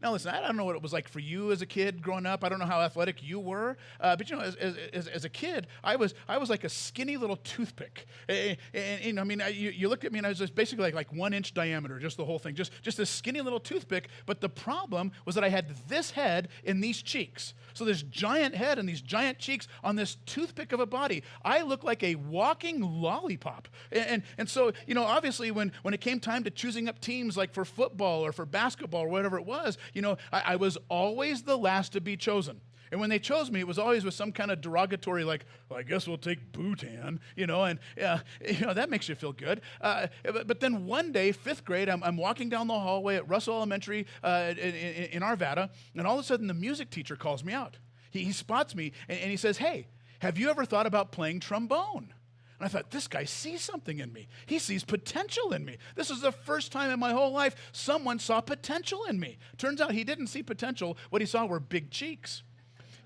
Now, listen, I don't know what it was like for you as a kid growing up. I don't know how athletic you were, but as a kid, I was like a skinny little toothpick. And I mean, you looked at me, and I was just basically like 1 inch diameter, just the whole thing, just this skinny little toothpick. But the problem was that I had this head and these cheeks. So this giant head and these giant cheeks on this toothpick of a body. I looked like a walking lollipop. And so, obviously when it came time to choosing up teams like for football or for basketball or whatever it was, I was always the last to be chosen. And when they chose me, it was always with some kind of derogatory, like, well, I guess we'll take Boutan, and that makes you feel good. But then one day, 5th grade, I'm walking down the hallway at Russell Elementary in Arvada, and all of a sudden the music teacher calls me out. He spots me, and he says, "Hey, have you ever thought about playing trombone?" And I thought, this guy sees something in me. He sees potential in me. This is the first time in my whole life someone saw potential in me. Turns out he didn't see potential. What he saw were big cheeks.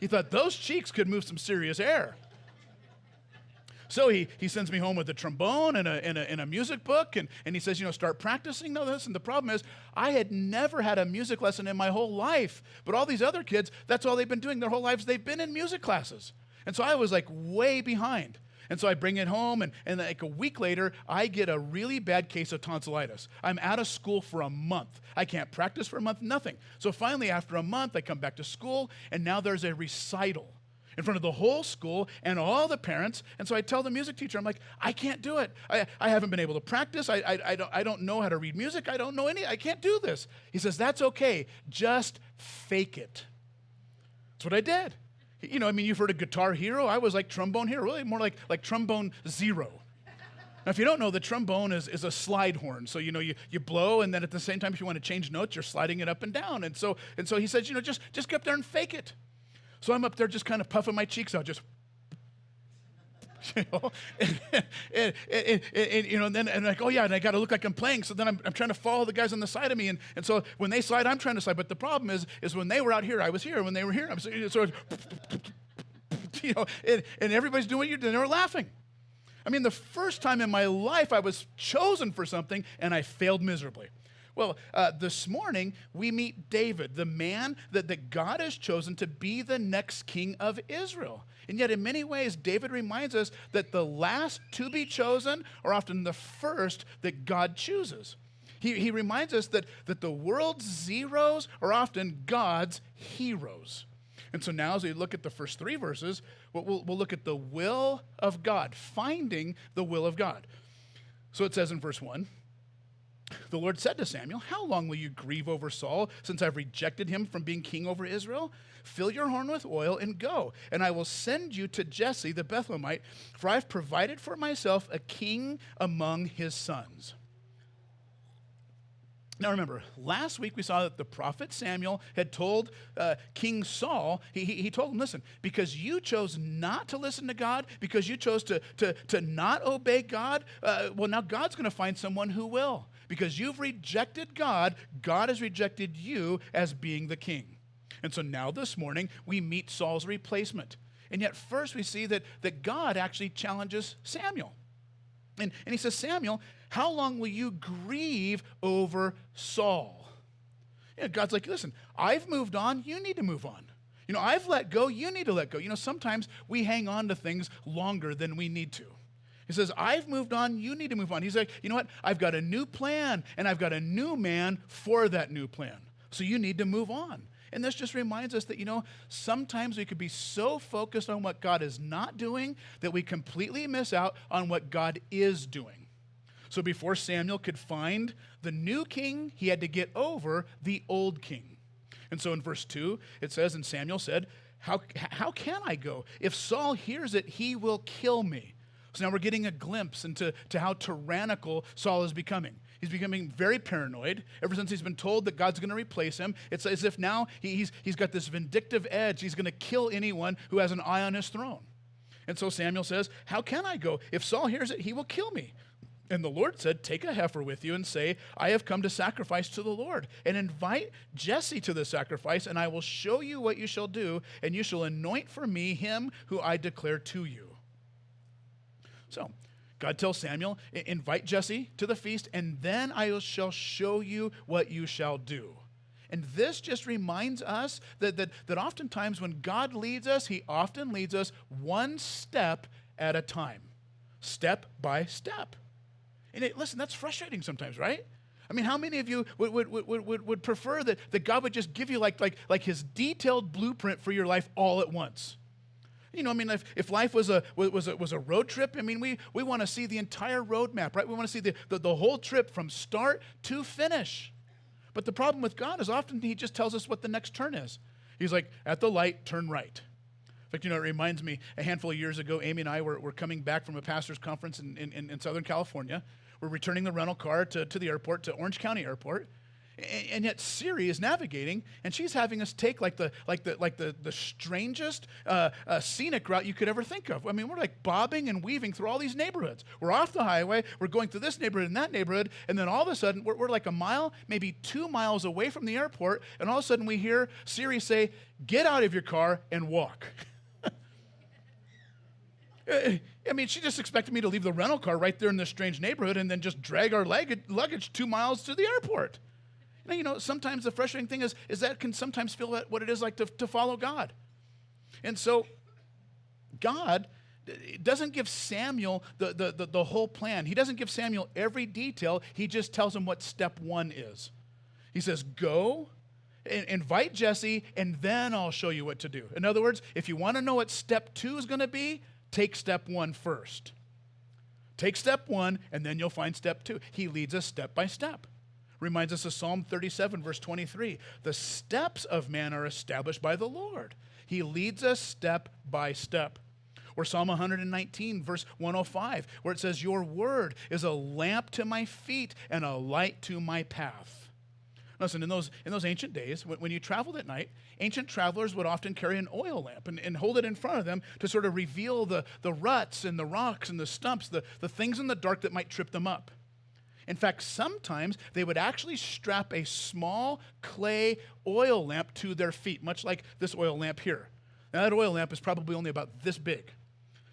He thought those cheeks could move some serious air. So he sends me home with a trombone and a music book, and he says, start practicing. No, listen, the problem is I had never had a music lesson in my whole life. But all these other kids, that's all they've been doing their whole lives. They've been in music classes. And so I was like way behind. And so I bring it home, and like a week later, I get a really bad case of tonsillitis. I'm out of school for a month. I can't practice for a month, nothing. So finally, after a month, I come back to school, and now there's a recital in front of the whole school and all the parents. And so I tell the music teacher, I'm like, I can't do it. I haven't been able to practice. I don't know how to read music. I can't do this. He says, that's okay. Just fake it. That's what I did. You've heard of Guitar Hero. I was like Trombone Hero, really more like Trombone Zero. Now, if you don't know, the trombone is a slide horn. So, you blow, and then at the same time, if you want to change notes, you're sliding it up and down. And so he says, just get up there and fake it. So I'm up there just kind of puffing my cheeks out, just, and like, oh yeah, and I got to look like I'm playing. So then I'm trying to follow the guys on the side of me, and so when they slide, I'm trying to slide. But the problem is when they were out here, I was here. When they were here, I was so, and everybody's doing it, and they were laughing. I mean, the first time in my life I was chosen for something, and I failed miserably. Well, this morning we meet David, the man that God has chosen to be the next king of Israel. And yet in many ways, David reminds us that the last to be chosen are often the first that God chooses. He reminds us that the world's zeros are often God's heroes. And so now as we look at the first 3 verses, we'll look at the will of God, finding the will of God. So it says in verse 1, the Lord said to Samuel, "How long will you grieve over Saul, since I've rejected him from being king over Israel? Fill your horn with oil and go, and I will send you to Jesse the Bethlehemite, for I've provided for myself a king among his sons." Now remember, last week we saw that the prophet Samuel had told King Saul, he told him, listen, because you chose not to listen to God, because you chose to not obey God, well, now God's going to find someone who will. Because you've rejected God, God has rejected you as being the king. And so now this morning, we meet Saul's replacement. And yet first we see that God actually challenges Samuel. And he says, Samuel, how long will you grieve over Saul? God's like, listen, I've moved on, you need to move on. I've let go, you need to let go. Sometimes we hang on to things longer than we need to. He says, I've moved on, you need to move on. He's like, you know what? I've got a new plan, and I've got a new man for that new plan. So you need to move on. And this just reminds us that, sometimes we could be so focused on what God is not doing that we completely miss out on what God is doing. So before Samuel could find the new king, he had to get over the old king. And so in verse 2, it says, and Samuel said, how can I go? If Saul hears it, he will kill me. So now we're getting a glimpse into how tyrannical Saul is becoming. He's becoming very paranoid. Ever since he's been told that God's going to replace him, it's as if now he's got this vindictive edge. He's going to kill anyone who has an eye on his throne. And so Samuel says, how can I go? If Saul hears it, he will kill me. And the Lord said, take a heifer with you and say, I have come to sacrifice to the Lord. And invite Jesse to the sacrifice, and I will show you what you shall do, and you shall anoint for me him who I declare to you. So God tells Samuel, invite Jesse to the feast, and then I shall show you what you shall do. And this just reminds us that oftentimes when God leads us, he often leads us one step at a time, step by step. And listen, that's frustrating sometimes, right? I mean, how many of you would prefer that God would just give you like his detailed blueprint for your life all at once? You know, I mean, if life was a road trip, I mean, we want to see the entire roadmap, right? We want to see the whole trip from start to finish. But the problem with God is often he just tells us what the next turn is. He's like, at the light, turn right. In fact, you know, it reminds me, a handful of years ago, Amy and I were coming back from a pastor's conference in Southern California. We're returning the rental car to the airport, to Orange County Airport. And yet Siri is navigating, and she's having us take like the strangest scenic route you could ever think of. I mean, we're like bobbing and weaving through all these neighborhoods. We're off the highway, we're going through this neighborhood and that neighborhood, and then all of a sudden we're like a mile, maybe 2 miles away from the airport, and all of a sudden we hear Siri say, "Get out of your car and walk." I mean, she just expected me to leave the rental car right there in this strange neighborhood and then just drag our luggage 2 miles to the airport. Now, you know, sometimes the frustrating thing is that can sometimes feel what it is like to follow God. And so God doesn't give Samuel the whole plan. He doesn't give Samuel every detail. He just tells him what step one is. He says, go, invite Jesse, and then I'll show you what to do. In other words, if you want to know what step 2 is going to be, take step 1 first. Take step 1, and then you'll find step 2. He leads us step by step. Reminds us of Psalm 37, verse 23. The steps of man are established by the Lord. He leads us step by step. Or Psalm 119, verse 105, where it says, your word is a lamp to my feet and a light to my path. Listen, in those ancient days, when you traveled at night, ancient travelers would often carry an oil lamp and hold it in front of them to sort of reveal the ruts and the rocks and the stumps, the things in the dark that might trip them up. In fact, sometimes they would actually strap a small clay oil lamp to their feet, much like this oil lamp here. Now, that oil lamp is probably only about this big.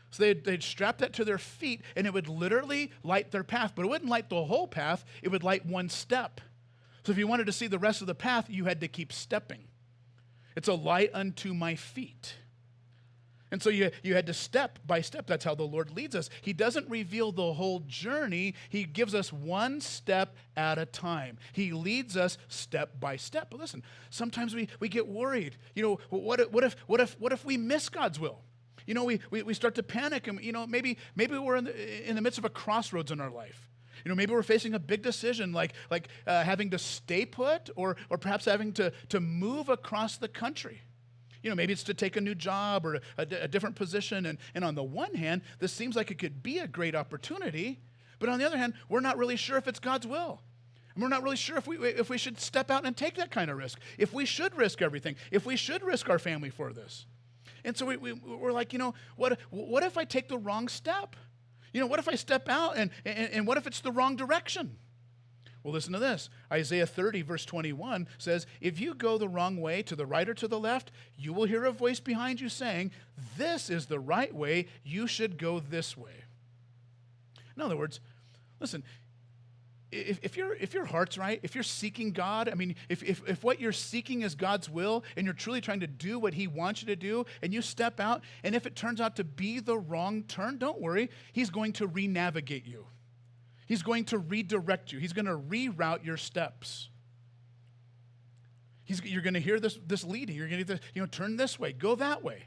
So they'd strap that to their feet, and it would literally light their path. But it wouldn't light the whole path. It would light one step. So if you wanted to see the rest of the path, you had to keep stepping. It's a light unto my feet. And so you had to step by step. That's how the Lord leads us. He doesn't reveal the whole journey. He gives us one step at a time. He leads us step by step. But listen, sometimes we get worried. You know, what if we miss God's will? You know, we start to panic, and you know, maybe we're in the midst of a crossroads in our life. You know, maybe we're facing a big decision, like having to stay put, or perhaps having to move across the country. You know, maybe it's to take a new job or a different position. And on the one hand, this seems like it could be a great opportunity. But on the other hand, we're not really sure if it's God's will. And we're not really sure if we should step out and take that kind of risk, if we should risk everything, if we should risk our family for this. And so we're like, you know, what if I take the wrong step? You know, what if I step out and what if it's the wrong direction? Well, listen to this. Isaiah 30, verse 21 says, if you go the wrong way, to the right or to the left, you will hear a voice behind you saying, this is the right way, you should go this way. In other words, listen, if your heart's right, if you're seeking God, I mean, if what you're seeking is God's will, and you're truly trying to do what he wants you to do, and you step out, and if it turns out to be the wrong turn, don't worry, he's going to re-navigate you. He's going to redirect you. He's going to reroute your steps. You're going to hear this leading. You're going to turn this way, go that way.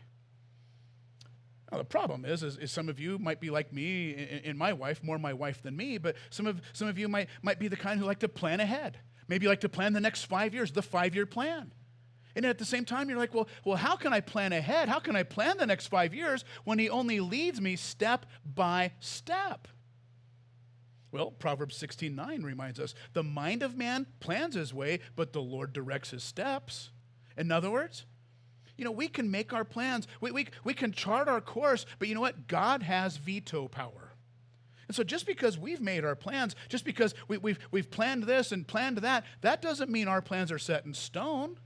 Now, the problem is some of you might be like me and my wife, more my wife than me, but some of you might be the kind who like to plan ahead. Maybe you like to plan the next 5 years, the 5-year plan. And at the same time, you're like, well, how can I plan ahead? How can I plan the next 5 years when he only leads me step by step? Well, Proverbs 16:9 reminds us, the mind of man plans his way, but the Lord directs his steps. In other words, you know, we can make our plans, we can chart our course, but you know what? God has veto power. And so just because we've made our plans, just because we've planned this and planned that, that doesn't mean our plans are set in stone.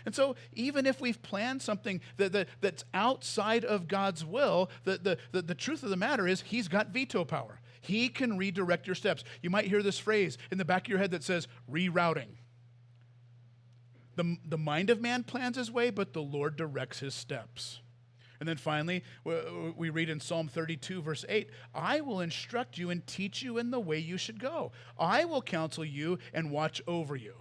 And so even if we've planned something that's outside of God's will, the truth of the matter is he's got veto power. He can redirect your steps. You might hear this phrase in the back of your head that says rerouting. The mind of man plans his way, but the Lord directs his steps. And then finally, we read in Psalm 32, verse 8, I will instruct you and teach you in the way you should go. I will counsel you and watch over you.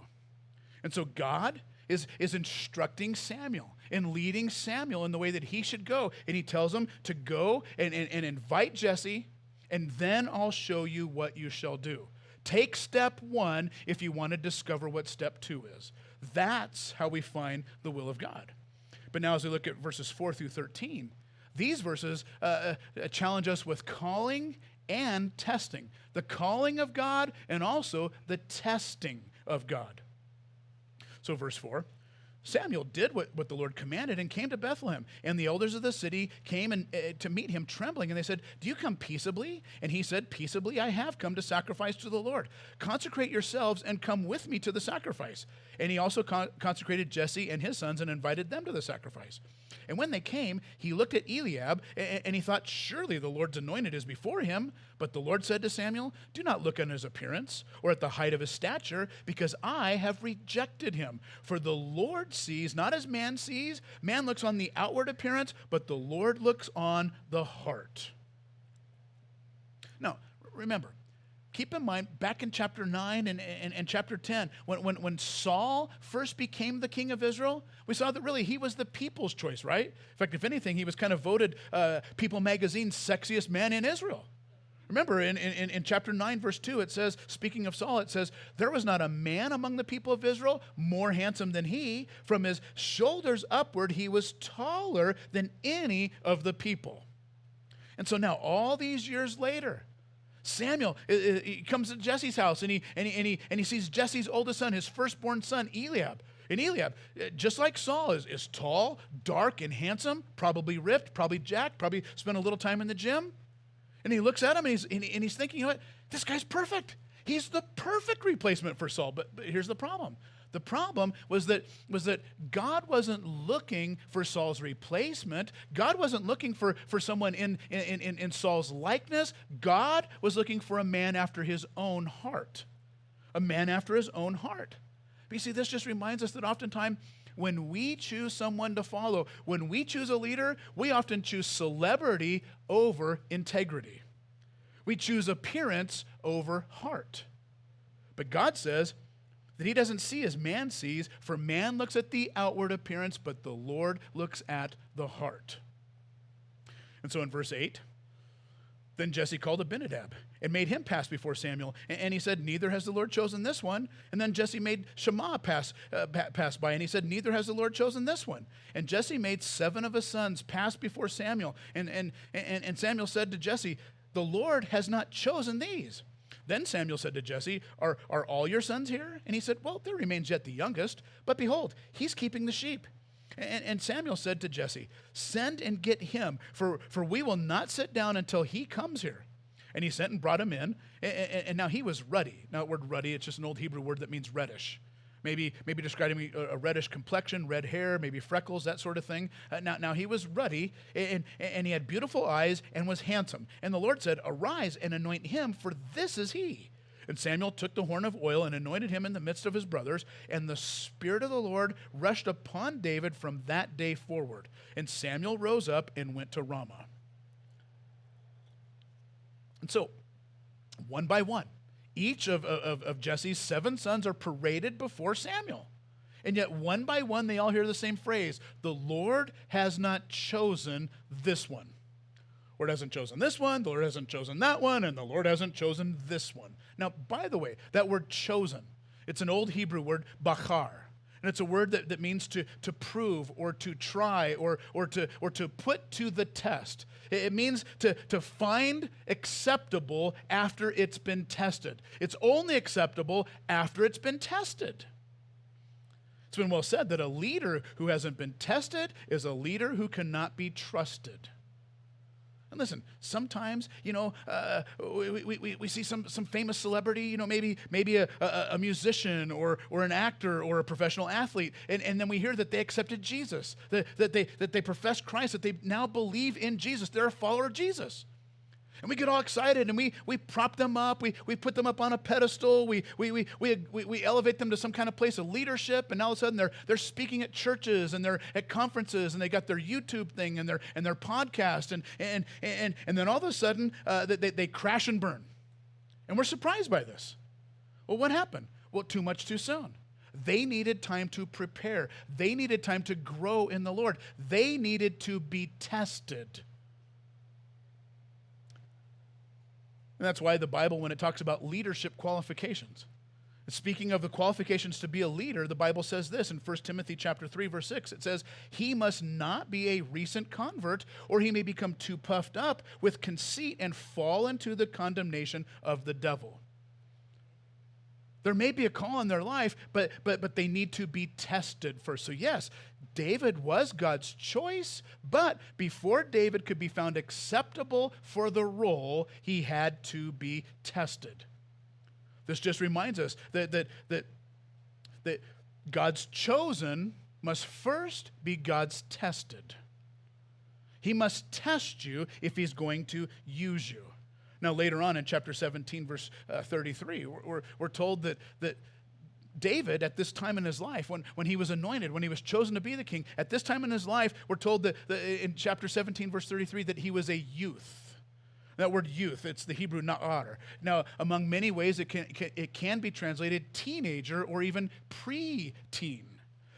And so God is instructing Samuel and leading Samuel in the way that he should go. And he tells him to go and invite Jesse, and then I'll show you what you shall do. Take step 1 if you want to discover what step 2 is. That's how we find the will of God. But now as we look at verses 4 through 13, these verses challenge us with calling and testing. The calling of God and also the testing of God. So verse 4, Samuel did what the Lord commanded and came to Bethlehem. And the elders of the city came to meet him trembling. And they said, do you come peaceably? And he said, peaceably I have come to sacrifice to the Lord. Consecrate yourselves and come with me to the sacrifice. And he also consecrated Jesse and his sons and invited them to the sacrifice. And when they came, he looked at Eliab, and he thought, surely the Lord's anointed is before him. But the Lord said to Samuel, do not look on his appearance or at the height of his stature, because I have rejected him. For the Lord sees not as man sees. Man looks on the outward appearance, but the Lord looks on the heart. Now, remember, keep in mind, back in chapter 9 and chapter 10, when Saul first became the king of Israel, we saw that really he was the people's choice, right? In fact, if anything, he was kind of voted People Magazine's sexiest man in Israel. Remember, in chapter 9, verse 2, it says, speaking of Saul, it says, there was not a man among the people of Israel more handsome than he. From his shoulders upward, he was taller than any of the people. And so now, all these years later, Samuel he comes to Jesse's house, and he sees Jesse's oldest son, his firstborn son, Eliab. And Eliab, just like Saul, is tall, dark, and handsome, probably ripped, probably jacked, probably spent a little time in the gym. And he looks at him, and he's thinking, you know what? This guy's perfect. He's the perfect replacement for Saul. But here's the problem. The problem was that God wasn't looking for Saul's replacement. God wasn't looking for someone in Saul's likeness. God was looking for a man after his own heart. A man after his own heart. But you see, this just reminds us that oftentimes when we choose someone to follow, when we choose a leader, we often choose celebrity over integrity. We choose appearance over heart. But God says that he doesn't see as man sees, for man looks at the outward appearance, but the Lord looks at the heart. And so in verse 8, then Jesse called Abinadab and made him pass before Samuel. And he said, neither has the Lord chosen this one. And then Jesse made Shammah pass by, and he said, neither has the Lord chosen this one. And Jesse made 7 of his sons pass before Samuel. And Samuel said to Jesse, the Lord has not chosen these. Then Samuel said to Jesse, are all your sons here? And he said, well, there remains yet the youngest, but behold, he's keeping the sheep. And Samuel said to Jesse, send and get him, for we will not sit down until he comes here. And he sent and brought him in, and now he was ruddy. Now, the word ruddy, it's just an old Hebrew word that means reddish. Maybe describing a reddish complexion, red hair, maybe freckles, that sort of thing. Now he was ruddy, and he had beautiful eyes and was handsome. And the Lord said, arise and anoint him, for this is he. And Samuel took the horn of oil and anointed him in the midst of his brothers, and the Spirit of the Lord rushed upon David from that day forward. And Samuel rose up and went to Ramah. And so, one by one, each of Jesse's 7 sons are paraded before Samuel. And yet, one by one, they all hear the same phrase, the Lord has not chosen this one. The Lord hasn't chosen this one, the Lord hasn't chosen that one, and the Lord hasn't chosen this one. Now, by the way, that word chosen, it's an old Hebrew word, bachar. And it's a word that means to prove or to try or to put to the test. It means to find acceptable after it's been tested. It's only acceptable after it's been tested. It's been well said that a leader who hasn't been tested is a leader who cannot be trusted. And listen, sometimes, we see some famous celebrity, maybe a musician or an actor or a professional athlete, and then we hear that they accepted Jesus, that they profess Christ, that they now believe in Jesus. They're a follower of Jesus. And we get all excited and we prop them up. We put them up on a pedestal. We elevate them to some kind of place of leadership. And all of a sudden they're speaking at churches and they're at conferences and they got their YouTube thing and their podcast. And then all of a sudden they crash and burn. And we're surprised by this. Well, what happened? Well, too much too soon. They needed time to prepare. They needed time to grow in the Lord. They needed to be tested. And that's why the Bible, when it talks about leadership qualifications, speaking of the qualifications to be a leader, the Bible says this in 1 Timothy chapter 3, verse 6. It says, he must not be a recent convert, or he may become too puffed up with conceit and fall into the condemnation of the devil. There may be a call in their life, but they need to be tested first. So yes, David was God's choice, but before David could be found acceptable for the role, he had to be tested. This just reminds us that God's chosen must first be God's tested. He must test you if he's going to use you. Now, later on in chapter 17, verse 33, we're told that David, at this time in his life, when he was anointed, when he was chosen to be the king, at this time in his life, we're told that in chapter 17, verse 33, that he was a youth. That word youth, it's the Hebrew na'ar. Now, among many ways, it can be translated teenager or even pre-teen.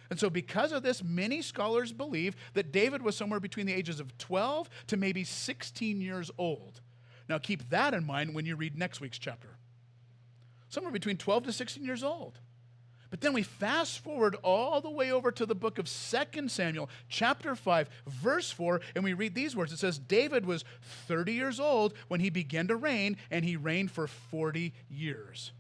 And so because of this, many scholars believe that David was somewhere between the ages of 12 to maybe 16 years old. Now, keep that in mind when you read next week's chapter. Somewhere between 12 to 16 years old. But then we fast forward all the way over to the book of 2 Samuel, chapter 5, verse 4, and we read these words. It says, David was 30 years old when he began to reign, and he reigned for 40 years.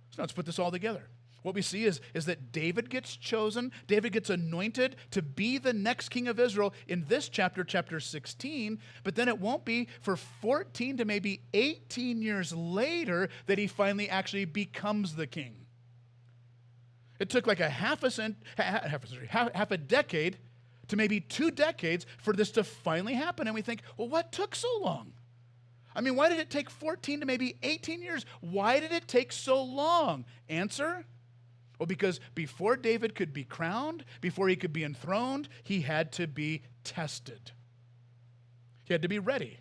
So let's put this all together. What we see is that David gets chosen, David gets anointed to be the next king of Israel in this chapter, chapter 16, but then it won't be for 14 to maybe 18 years later that he finally actually becomes the king. It took like half a decade to maybe 2 decades for this to finally happen. And we think, well, what took so long? I mean, why did it take 14 to maybe 18 years? Why did it take so long? Answer? Well, because before David could be crowned, before he could be enthroned, he had to be tested. He had to be ready.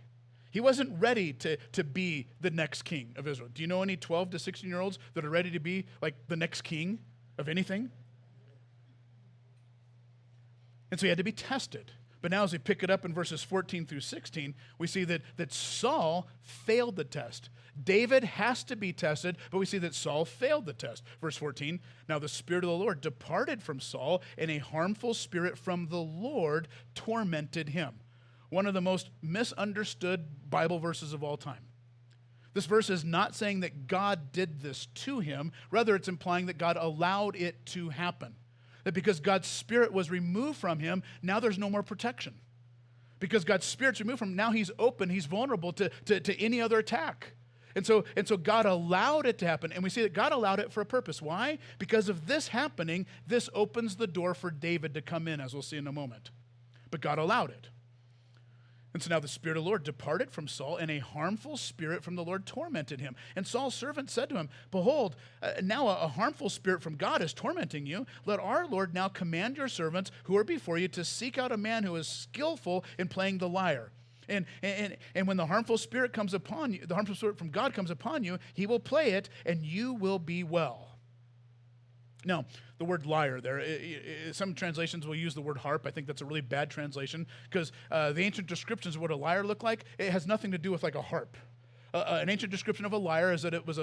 He wasn't ready to be the next king of Israel. Do you know any 12 to 16-year-olds that are ready to be like the next king of anything? And so he had to be tested. But now as we pick it up in verses 14 through 16, we see that Saul failed the test. David has to be tested, but we see that Saul failed the test. Verse 14, now the Spirit of the Lord departed from Saul, and a harmful spirit from the Lord tormented him. One of the most misunderstood Bible verses of all time. This verse is not saying that God did this to him. Rather, it's implying that God allowed it to happen. That because God's Spirit was removed from him, now there's no more protection. Because God's Spirit's removed from him, now he's open, he's vulnerable to any other attack. And so God allowed it to happen. And we see that God allowed it for a purpose. Why? Because of this happening, this opens the door for David to come in, as we'll see in a moment. But God allowed it. And so now the Spirit of the Lord departed from Saul, and a harmful spirit from the Lord tormented him. And Saul's servant said to him, behold, now a harmful spirit from God is tormenting you. Let our Lord now command your servants who are before you to seek out a man who is skillful in playing the lyre. And when the harmful spirit comes upon you, the harmful spirit from God comes upon you, he will play it, and you will be well. Now, the word lyre there, some translations will use the word harp. I think that's a really bad translation because the ancient descriptions of what a lyre looked like, it has nothing to do with like a harp. An ancient description of a lyre is that it was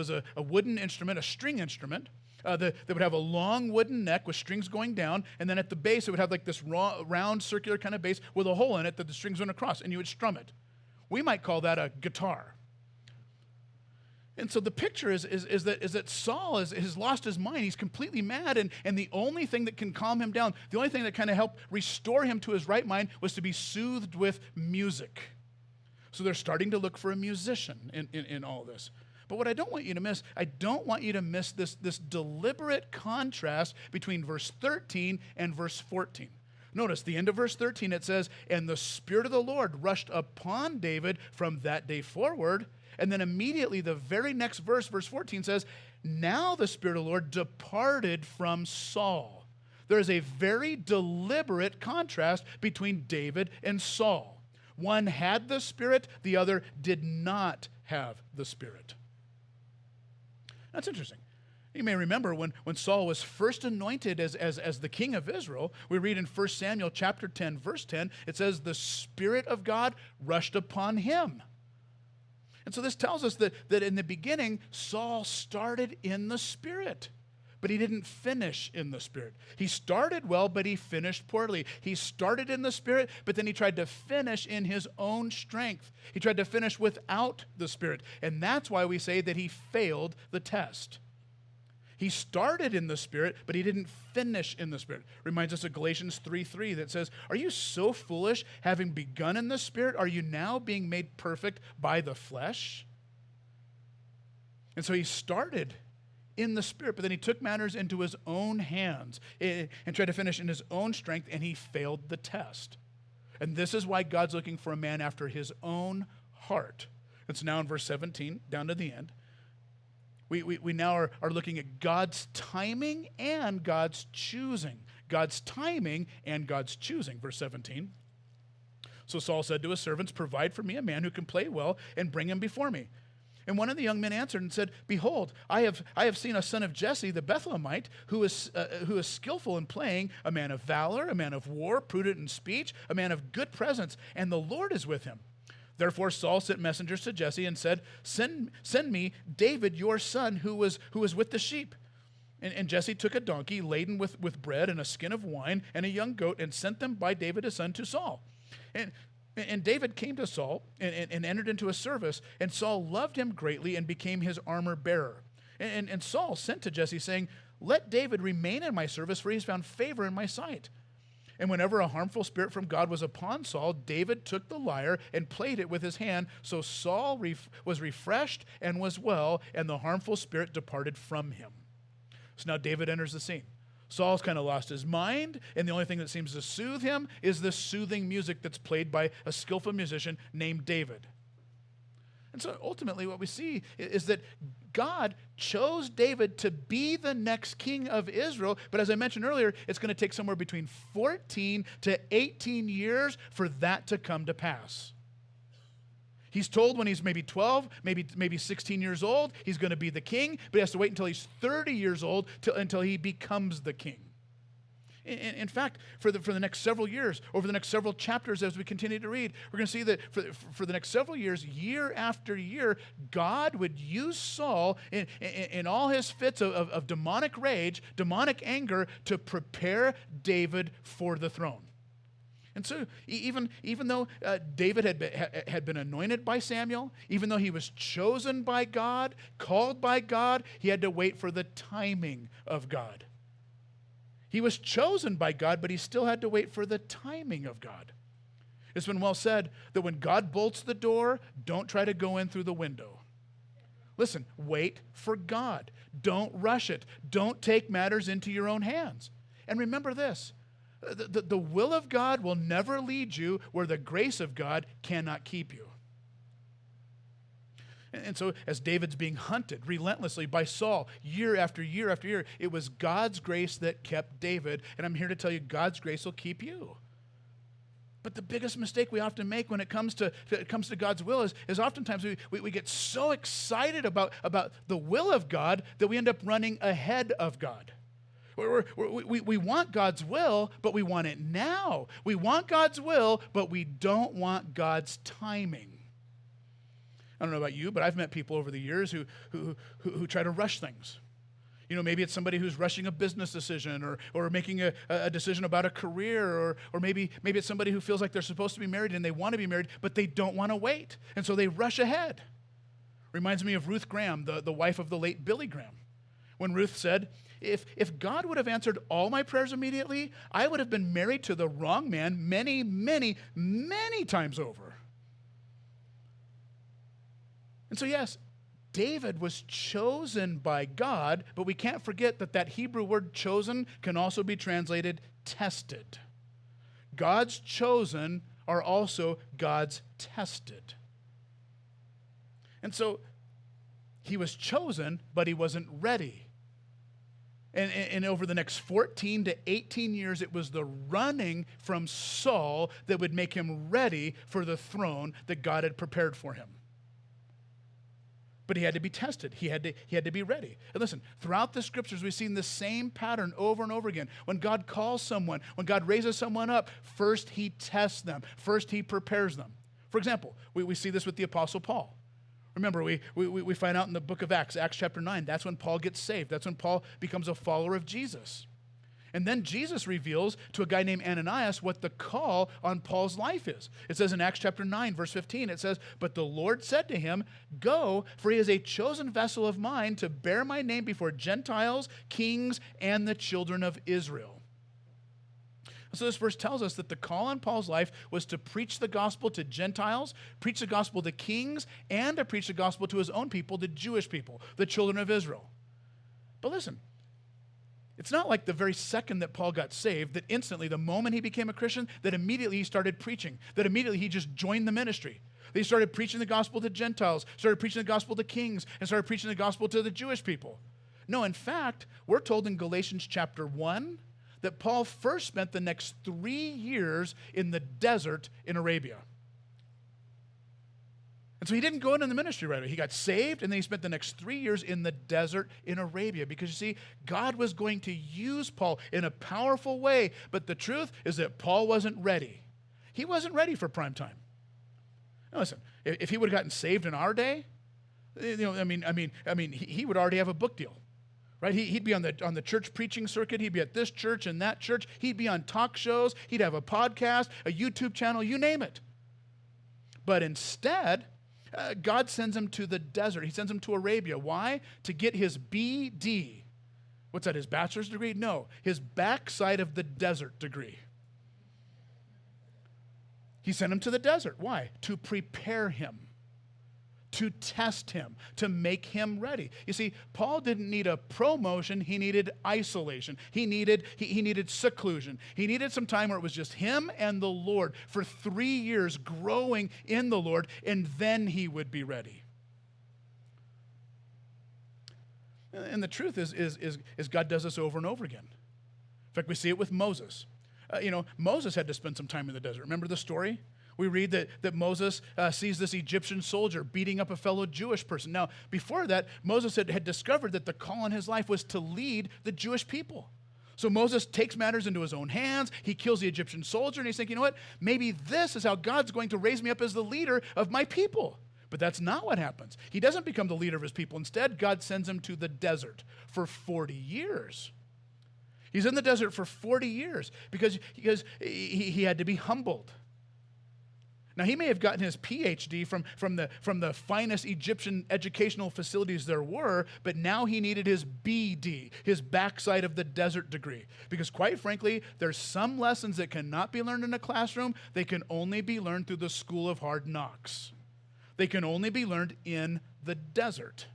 a wooden instrument, a string instrument, that would have a long wooden neck with strings going down, and then at the base it would have like this round circular kind of base with a hole in it that the strings went across, and you would strum it. We might call that a guitar. And so the picture is that Saul has lost his mind. He's completely mad, and the only thing that can calm him down, the only thing that kind of helped restore him to his right mind was to be soothed with music. So they're starting to look for a musician in all this. But what I don't want you to miss, I don't want you to miss this deliberate contrast between verse 13 and verse 14. Notice the end of verse 13, it says, and the Spirit of the Lord rushed upon David from that day forward. And then immediately the very next verse, verse 14 says, now the Spirit of the Lord departed from Saul. There is a very deliberate contrast between David and Saul. One had the Spirit, the other did not have the Spirit. That's interesting. You may remember when Saul was first anointed as the king of Israel, we read in 1 Samuel chapter 10, verse 10, it says, the Spirit of God rushed upon him. And so this tells us that in the beginning, Saul started in the Spirit, but he didn't finish in the Spirit. He started well, but he finished poorly. He started in the Spirit, but then he tried to finish in his own strength. He tried to finish without the Spirit. And that's why we say that he failed the test. He started in the Spirit, but he didn't finish in the Spirit. Reminds us of Galatians 3:3 that says, are you so foolish, having begun in the Spirit, are you now being made perfect by the flesh? And so he started in the Spirit, but then he took matters into his own hands and tried to finish in his own strength, and he failed the test. And this is why God's looking for a man after his own heart. It's now in verse 17, down to the end. We now are looking at God's timing and God's choosing. God's timing and God's choosing. Verse 17. So Saul said to his servants, provide for me a man who can play well and bring him before me. And one of the young men answered and said, behold, I have seen a son of Jesse the Bethlehemite who is skillful in playing, a man of valor, a man of war, prudent in speech, a man of good presence, and the Lord is with him. Therefore Saul sent messengers to Jesse and said, send me David your son who was with the sheep. And Jesse took a donkey laden with bread and a skin of wine and a young goat and sent them by David his son to Saul. And David came to Saul and entered into his service, and Saul loved him greatly and became his armor bearer. And Saul sent to Jesse saying, let David remain in my service, for he has found favor in my sight. And whenever a harmful spirit from God was upon Saul, David took the lyre and played it with his hand. So Saul was refreshed and was well, and the harmful spirit departed from him. So now David enters the scene. Saul's kind of lost his mind, and the only thing that seems to soothe him is this soothing music that's played by a skillful musician named David. And so ultimately what we see is that God chose David to be the next king of Israel, but as I mentioned earlier, it's going to take somewhere between 14 to 18 years for that to come to pass. He's told when he's maybe 12, maybe 16 years old, he's going to be the king, but he has to wait until he's 30 years old until he becomes the king. In fact, for the next several years, over the next several chapters as we continue to read, we're going to see that for the next several years, year after year, God would use Saul in all his fits of demonic rage, demonic anger, to prepare David for the throne. And so even though David had been anointed by Samuel, even though he was chosen by God, called by God, he had to wait for the timing of God. He was chosen by God, but he still had to wait for the timing of God. It's been well said that when God bolts the door, don't try to go in through the window. Listen, wait for God. Don't rush it. Don't take matters into your own hands. And remember this, the will of God will never lead you where the grace of God cannot keep you. And so as David's being hunted relentlessly by Saul year after year after year, it was God's grace that kept David. And I'm here to tell you, God's grace will keep you. But the biggest mistake we often make when it comes to God's will is oftentimes we get so excited about the will of God that we end up running ahead of God. We want God's will, but we want it now. We want God's will, but we don't want God's timing. I don't know about you, but I've met people over the years who try to rush things. You know, maybe it's somebody who's rushing a business decision or making a decision about a career, or maybe it's somebody who feels like they're supposed to be married and they want to be married, but they don't want to wait. And so they rush ahead. Reminds me of Ruth Graham, the wife of the late Billy Graham. When Ruth said, if God would have answered all my prayers immediately, I would have been married to the wrong man many, many, many times over. And so yes, David was chosen by God, but we can't forget that Hebrew word chosen can also be translated tested. God's chosen are also God's tested. And so he was chosen, but he wasn't ready. And over the next 14 to 18 years, it was the running from Saul that would make him ready for the throne that God had prepared for him. But he had to be tested. He had to be ready. And listen, throughout the scriptures, we've seen the same pattern over and over again. When God calls someone, when God raises someone up, first he tests them. First he prepares them. For example, we see this with the Apostle Paul. Remember, we find out in the book of Acts, Acts chapter 9, that's when Paul gets saved. That's when Paul becomes a follower of Jesus. And then Jesus reveals to a guy named Ananias what the call on Paul's life is. It says in Acts chapter 9, verse 15, it says, "But the Lord said to him, 'Go, for he is a chosen vessel of mine to bear my name before Gentiles, kings, and the children of Israel.'" So this verse tells us that the call on Paul's life was to preach the gospel to Gentiles, preach the gospel to kings, and to preach the gospel to his own people, the Jewish people, the children of Israel. But listen, it's not like the very second that Paul got saved, that instantly, the moment he became a Christian, that immediately he started preaching, that immediately he just joined the ministry. They started preaching the gospel to Gentiles, started preaching the gospel to kings, and started preaching the gospel to the Jewish people. No, in fact, we're told in Galatians chapter 1 that Paul first spent the next 3 years in the desert in Arabia. And so he didn't go into the ministry right away. He got saved, and then he spent the next 3 years in the desert in Arabia. Because you see, God was going to use Paul in a powerful way. But the truth is that Paul wasn't ready. He wasn't ready for prime time. Now listen, if he would have gotten saved in our day, he would already have a book deal. Right? He'd be on the church preaching circuit. He'd be at this church and that church. He'd be on talk shows. He'd have a podcast, a YouTube channel, you name it. But instead, God sends him to the desert. He sends him to Arabia. Why? To get his BD. What's that, his bachelor's degree? No, his backside of the desert degree. He sent him to the desert. Why? To prepare him. To test him, to make him ready. You see, Paul didn't need a promotion, he needed isolation. He needed seclusion. He needed some time where it was just him and the Lord for 3 years growing in the Lord, and then he would be ready. And the truth is God does this over and over again. In fact, we see it with Moses. Moses had to spend some time in the desert. Remember the story? We read that Moses sees this Egyptian soldier beating up a fellow Jewish person. Now, before that, Moses had discovered that the call in his life was to lead the Jewish people. So Moses takes matters into his own hands. He kills the Egyptian soldier, and he's thinking, you know what? Maybe this is how God's going to raise me up as the leader of my people. But that's not what happens. He doesn't become the leader of his people. Instead, God sends him to the desert for 40 years. He's in the desert for 40 years because he had to be humbled. Now, he may have gotten his PhD from the finest Egyptian educational facilities there were, but now he needed his BD, his backside of the desert degree. Because quite frankly, there's some lessons that cannot be learned in a classroom. They can only be learned through the school of hard knocks. They can only be learned in the desert.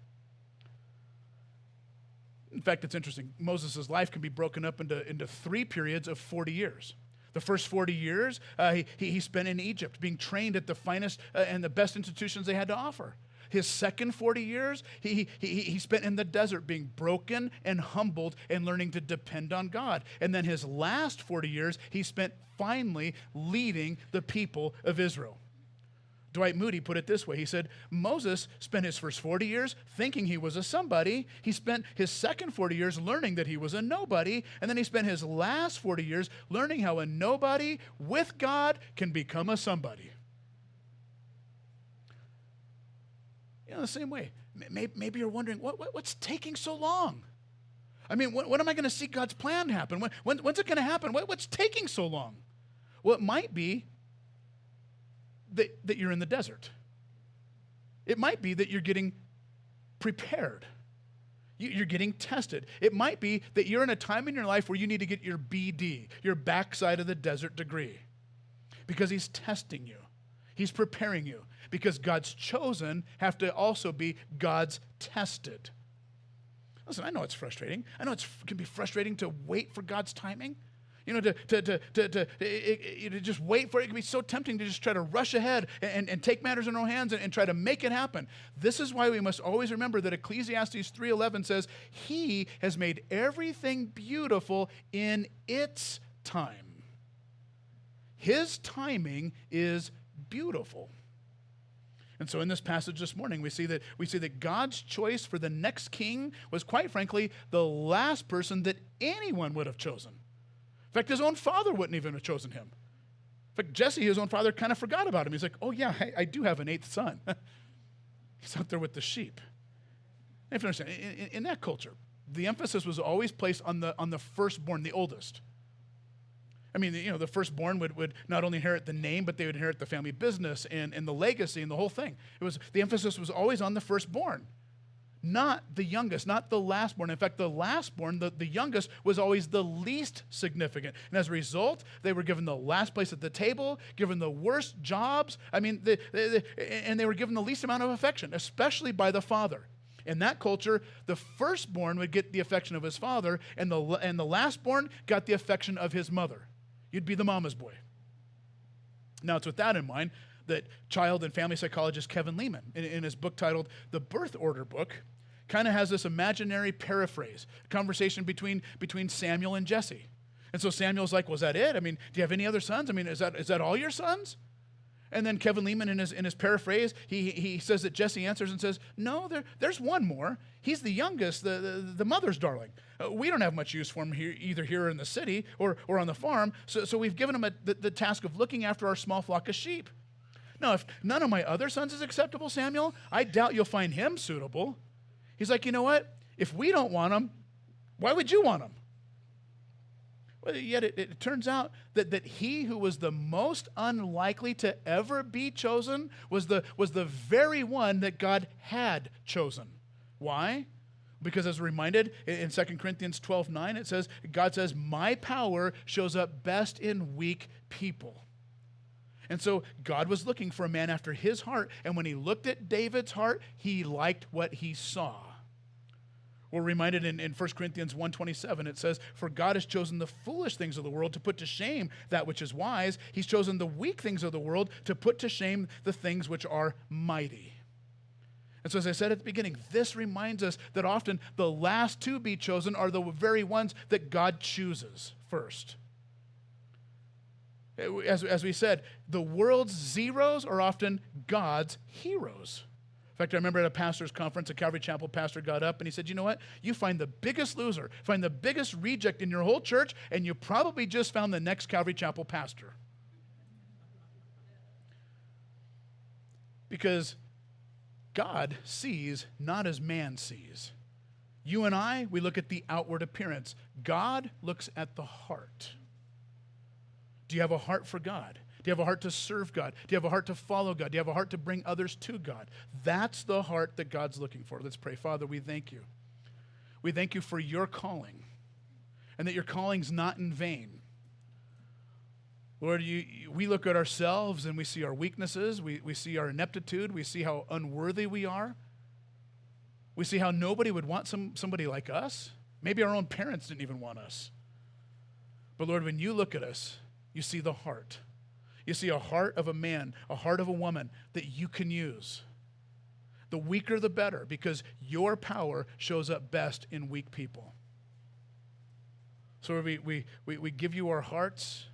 In fact, it's interesting. Moses' life can be broken up into 3 periods of 40 years. The first 40 years, he spent in Egypt, being trained at the finest and the best institutions they had to offer. His second 40 years, he spent in the desert, being broken and humbled and learning to depend on God. And then his last 40 years, he spent finally leading the people of Israel. Dwight Moody put it this way. He said, Moses spent his first 40 years thinking he was a somebody. He spent his second 40 years learning that he was a nobody. And then he spent his last 40 years learning how a nobody with God can become a somebody. The same way. Maybe you're wondering, what's taking so long? I mean, when am I going to see God's plan happen? When's it going to happen? What's taking so long? Well, it might be that you're in the desert. It might be that you're getting prepared. You're getting tested. It might be that you're in a time in your life where you need to get your BD, your backside of the desert degree, because he's testing you. He's preparing you, because God's chosen have to also be God's tested. Listen, I know it's frustrating. I know it can be frustrating to wait for God's timing. To just wait for it. It can be so tempting to just try to rush ahead and take matters in our own hands and try to make it happen. This is why we must always remember that Ecclesiastes 3:11 says, He has made everything beautiful in its time. His timing is beautiful. And so in this passage this morning, we see that God's choice for the next king was, quite frankly, the last person that anyone would have chosen. In fact, his own father wouldn't even have chosen him. In fact, Jesse, his own father, kind of forgot about him. He's like, oh yeah, I do have an eighth son. He's out there with the sheep. You have to understand, in that culture, the emphasis was always placed on the firstborn, the oldest. I mean, the firstborn would not only inherit the name, but they would inherit the family business and the legacy and the whole thing. The emphasis was always on the firstborn, not the youngest, not the lastborn. In fact, the lastborn, the youngest, was always the least significant. And as a result, they were given the last place at the table, given the worst jobs. I mean, and they were given the least amount of affection, especially by the father. In that culture, the firstborn would get the affection of his father, and the lastborn got the affection of his mother. You'd be the mama's boy. Now, it's with that in mind that child and family psychologist Kevin Leman, in his book titled The Birth Order Book, kind of has this imaginary paraphrase, a conversation between Samuel and Jesse. And so Samuel's like, well, is that it? I mean, do you have any other sons? I mean, is that all your sons? And then Kevin Leman, in his paraphrase, he says that Jesse answers and says, no, there's one more. He's the youngest, the mother's darling. We don't have much use for him here, either here in the city or on the farm, so we've given him the task of looking after our small flock of sheep. Now, if none of my other sons is acceptable, Samuel, I doubt you'll find him suitable. He's like, you know what? If we don't want him, why would you want him? Well, yet it turns out that he who was the most unlikely to ever be chosen was the very one that God had chosen. Why? Because as reminded in 2 Corinthians 12:9, it says, God says, my power shows up best in weak people. And so God was looking for a man after his heart, and when he looked at David's heart, he liked what he saw. We're reminded in 1 Corinthians 1:27, it says, for God has chosen the foolish things of the world to put to shame that which is wise. He's chosen the weak things of the world to put to shame the things which are mighty. And so as I said at the beginning, this reminds us that often the last to be chosen are the very ones that God chooses first. As we said, the world's zeros are often God's heroes. In fact, I remember at a pastor's conference, a Calvary Chapel pastor got up and he said, you know what? You find the biggest loser, find the biggest reject in your whole church, and you probably just found the next Calvary Chapel pastor. Because God sees not as man sees. You and I, we look at the outward appearance. God looks at the heart. Do you have a heart for God? Do you have a heart to serve God? Do you have a heart to follow God? Do you have a heart to bring others to God? That's the heart that God's looking for. Let's pray. Father, we thank you. We thank you for your calling and that your calling's not in vain. Lord, we look at ourselves and we see our weaknesses. We see our ineptitude. We see how unworthy we are. We see how nobody would want somebody like us. Maybe our own parents didn't even want us. But Lord, when you look at us, you see the heart. You see a heart of a man, a heart of a woman that you can use. The weaker the better, because your power shows up best in weak people. So we give you our hearts,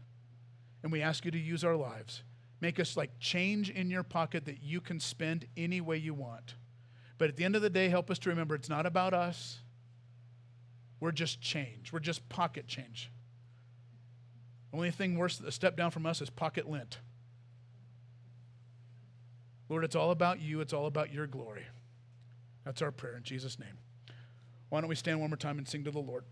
and we ask you to use our lives. Make us like change in your pocket that you can spend any way you want. But at the end of the day, help us to remember it's not about us. We're just change. We're just pocket change. The only thing worse, a step down from us, is pocket lint. Lord, it's all about you. It's all about your glory. That's our prayer in Jesus' name. Why don't we stand one more time and sing to the Lord?